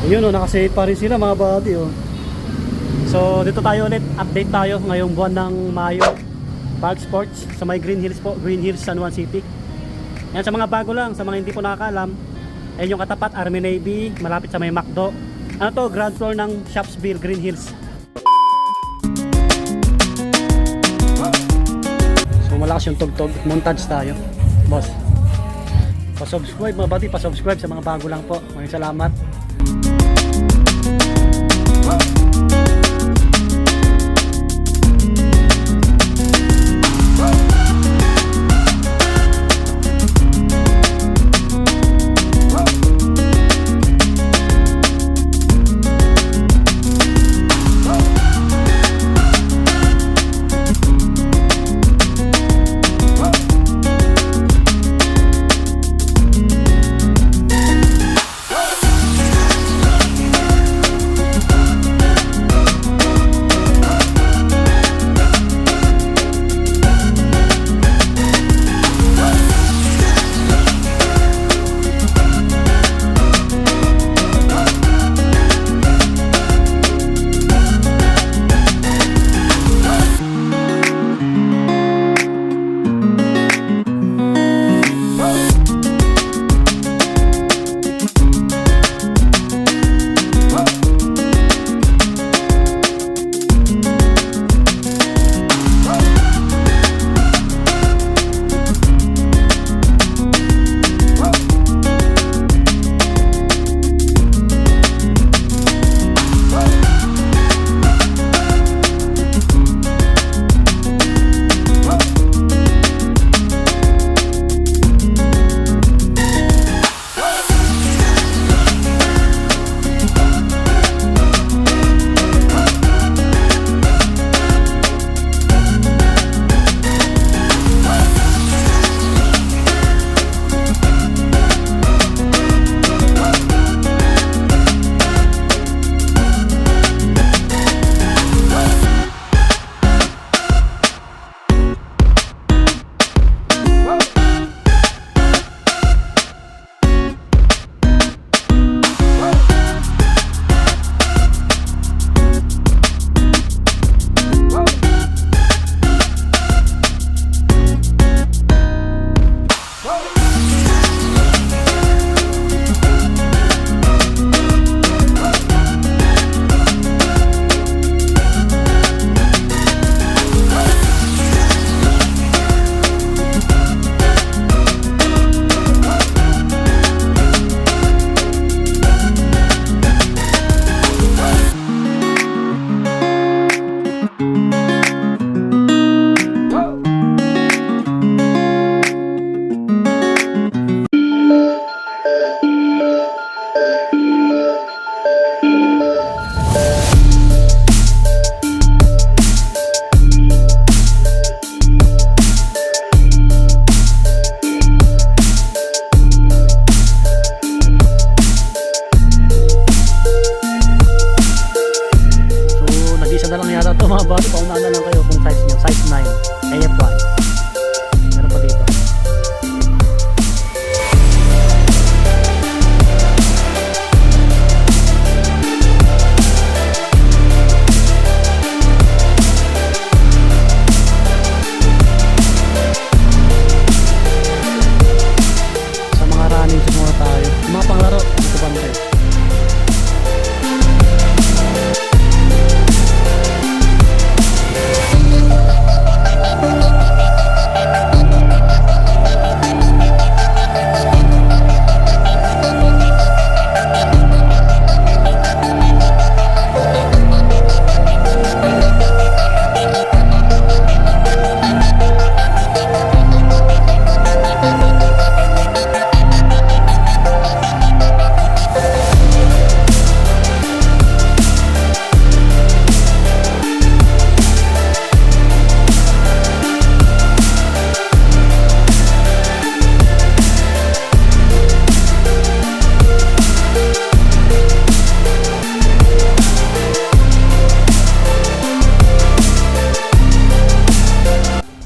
Ayun, oh, nakasave pa rin sila mga buddy, oh. So dito tayo ulit, update tayo ngayong buwan ng Mayo. Park Sports sa may Green Hills po, Green Hills, San Juan City. Yan, sa mga bago lang, sa mga hindi po nakakaalam, ayun yung katapat, Army Navy, malapit sa may McDo. Ano to, ground floor ng Shopsville, Green Hills. So malakas yung tugtog, montage tayo, boss. Pa-subscribe mga buddy, pa-subscribe sa mga bago lang po. Maraming salamat. Mga buddy, paunahan na lang kayo kung size nyo, size 9 AF1. Meron pa dito. Sa mga running siguro tayo, mga panglaro dito pa natin.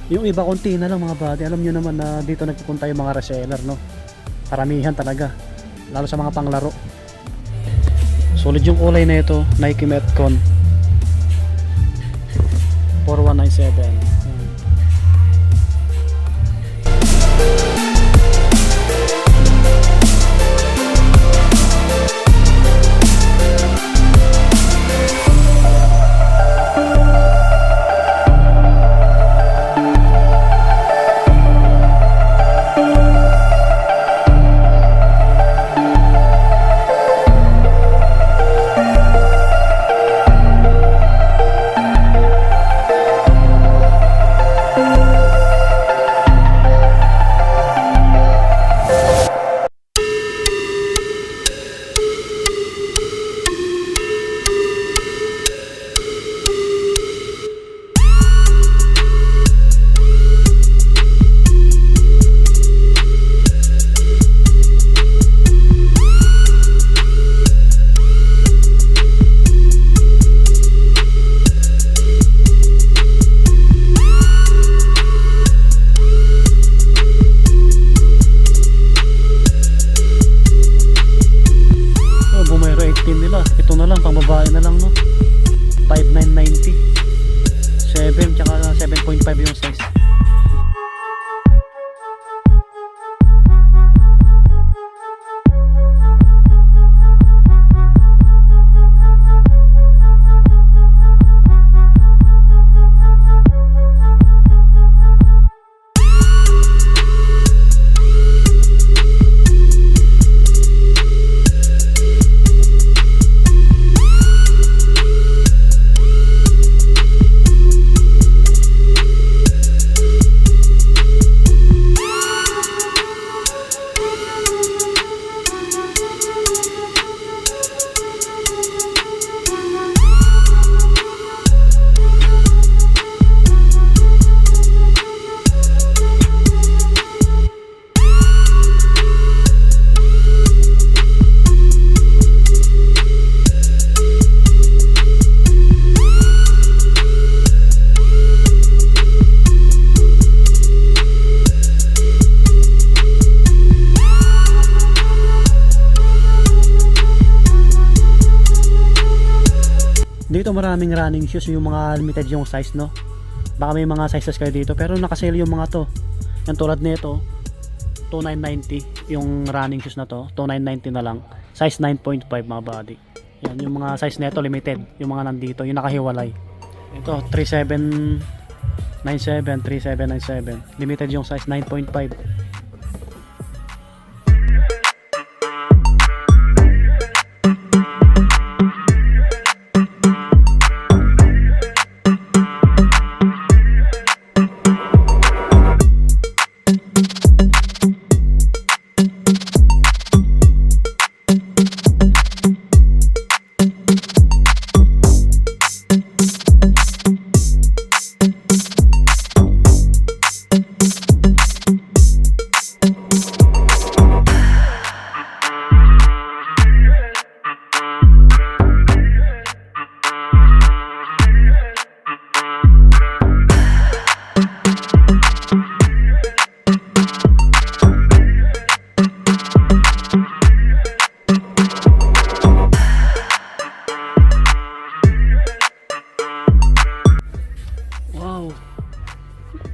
Yung iba konti na lang mga buddy. Alam nyo naman na dito nagpupunta yung mga reseller, no? Paramihan talaga, lalo sa mga panglaro. Solid yung kulay na ito, Nike Metcon 4197. Nila ito na lang, pang babae na lang, no? 5,990, 7 tsaka 7.5 yung size. Dito maraming running shoes, yung mga limited yung size, no? Baka may mga sizes kayo dito, pero nakasale yung mga to. Yan tulad nito, 2,990 yung running shoes na to, 2,990 na lang. Size 9.5 mga body. Yan yung mga size nito limited, yung mga nandito, yung nakahiwalay. Ito 3797, 3797. Limited yung size 9.5.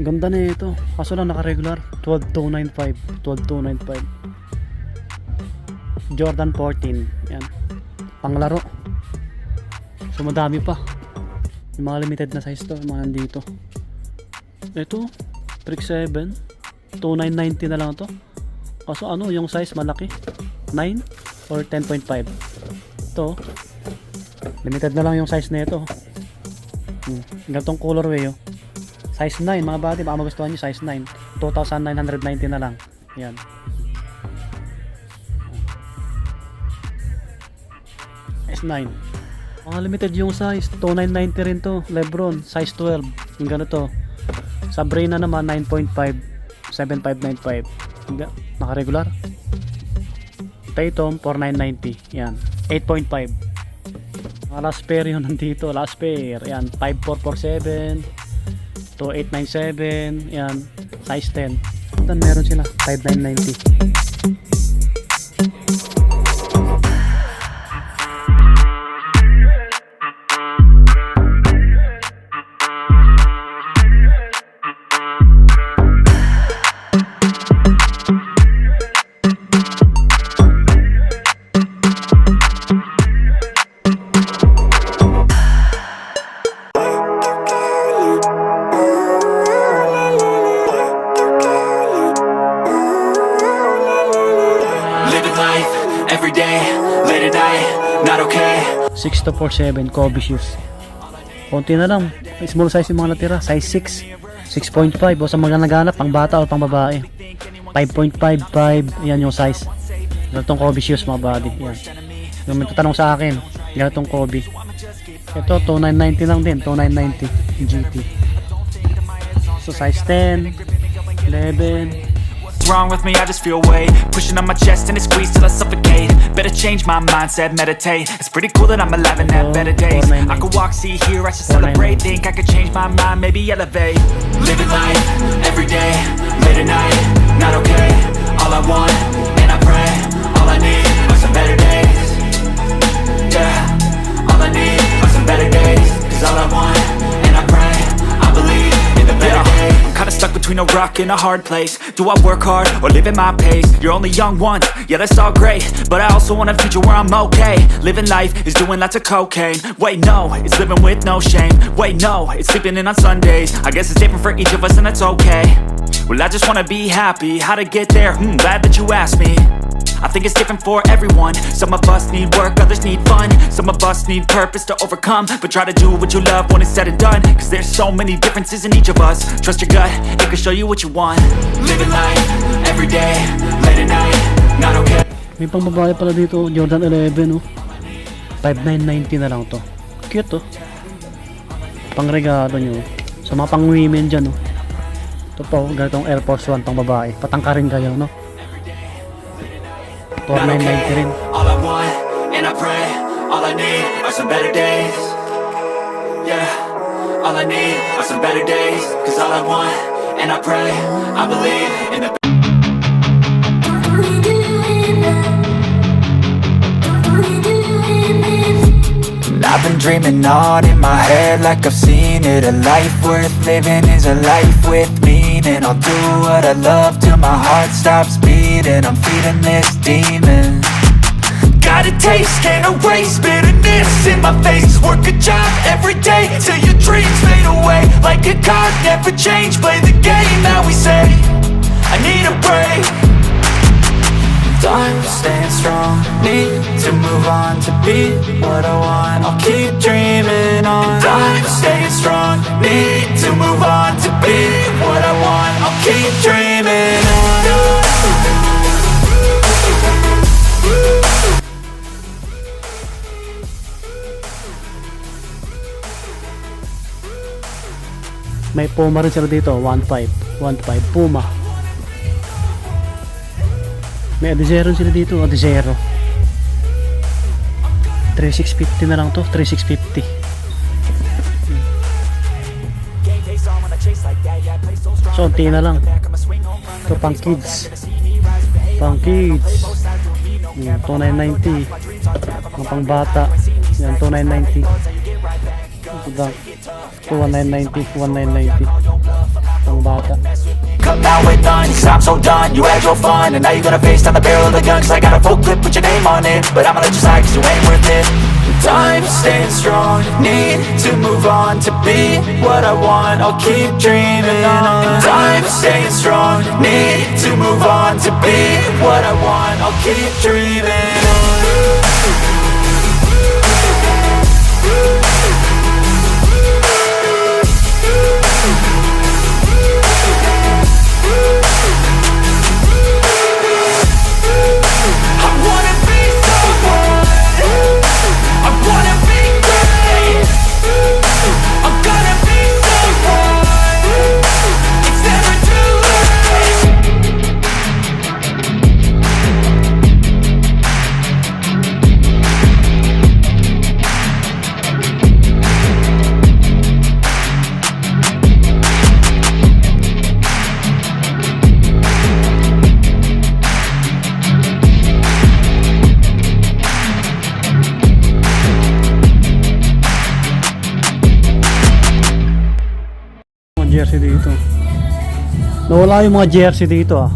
Ganda na ito. Kaso lang naka-regular 12,295. 12,295. Jordan 14. Yan. Panglaro. So madami pa. Yung mga limited na size to, yung mga nandito. Ito, Trick 7. 2,990 na lang to. Kaso ano, yung size malaki. 9 or 10.5. Ito, limited na lang yung size na ito. Ganitong colorway, oh. Size 9 mga bati, baka magustuhan nyo, size 9, 2,990 na lang. Yan. S9. Mga limited yung size, 2,990 rin to. Lebron, size 12. Yung ganito. Sabrina naman, 9.5, 7,595. Naka-regular. Tatum, 4,990. Yan. 8.5. Mga last pair yun nandito. Last pair. Yan. 5,447. 2,897. Yan. Size 10. Ito meron sila. 5,990. 6247 Kobe shoes. Konti na lang. Small size yung mga natira. Size 6. 6.5. O sa mga naghanap, pang bata o pang babae. 5.5. 5. Yan yung size. Ganitong Kobe shoes mga buddy. Yan. Yung may tatanong sa akin, ganitong Kobe. Ito, 2990 lang din. 2990 GT. So size 10, 11. What's wrong with me? I just feel weight pushing on my chest and it squeezes till I suffocate. Better change my mindset, meditate. It's pretty cool that I'm alive and have better days. I could walk, see, hear, I should celebrate. Think I could change my mind, maybe elevate. Living life, every day, late at night, not okay. All I want, and I pray, all I need are some better days. Yeah, all I need are some better days. Cause all I want, and I pray, I believe in the better days. I'm kinda stuck between a rock and a hard place. Do I work hard or live at my pace? You're only young once, yeah that's all great, but I also want a future where I'm okay. Living life is doing lots of cocaine. Wait no, it's living with no shame. Wait no, it's sleeping in on Sundays. I guess it's different for each of us and that's okay. Well I just wanna be happy, how to get there? Glad that you asked me. I think it's different for everyone. Some of us need work, others need fun. Some of us need purpose to overcome. But try to do what you love when it's said and done. Cause there's so many differences in each of us. Trust your gut, it can show you what you want. Living life, every day, late at night, not okay. May pang babae pala dito, Jordan 11 oh. 5990 na lang to. Cute oh. Pang regalo nyo. Sa mga pang women dyan oh. Ito po, ganitong Air Force 1 pang babae. Patangkarin kayo no. 4990 rin. All I want, and I pray, all I need are some better days. Yeah, all I need are some better days. Cause all I want, and I pray, I believe in the I've been dreaming on in my head like I've seen it. A life worth living is a life with meaning. I'll do what I love till my heart stops beating. I'm feeding this demon. Got a taste, can't erase bitterness in my face. Work a job every day till your dreams fade away. Like a card, never change, play the game that we say. I need a break. Time staying strong, need to move on to be what I want. I'll keep dreaming on. Time staying strong, need to move on to be what I want. I'll keep dreaming on. May Puma rin sila dito, 1.5 Puma. May Adizero sila dito, Adizero 3650 na lang to, 3650. So, unti na lang. Ito pang kids. Pang kids. 2990. Mga pang bata. Yan, 2990. Ito daw. 1990, 1990. Pang bata. Come out with none, cause I'm so done. You had your fun, and now you're gonna face down the barrel of the gun. Cause I got a full clip with your name on it. But I'ma let you slide cause you ain't worth it. Time staying strong, need to move on to be what I want. I'll keep dreaming on. Time staying strong, need to move on to be what I want. I'll keep dreaming on. Jersey dito. Nawala yung mga jersey dito ah.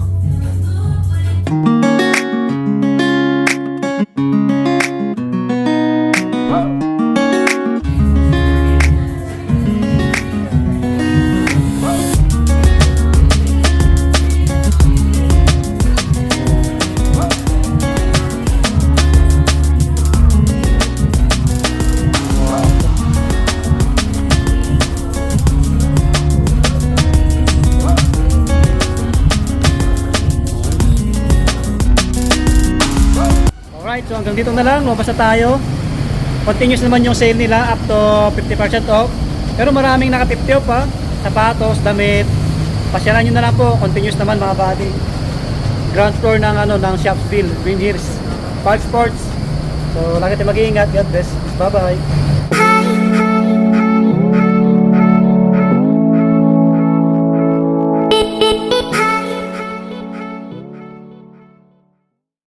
dito na lang, lumabas na tayo. Continuous naman yung sale nila up to 50% off. Pero maraming naka 50 off pa. Sapatos, damit. Pasyalan nyo na lang po, continuous naman mga buddy. Ground floor ng ng Shopsville, Green Hills, Park Sports. So lagi tayo mag-iingat. God bless. Bye bye.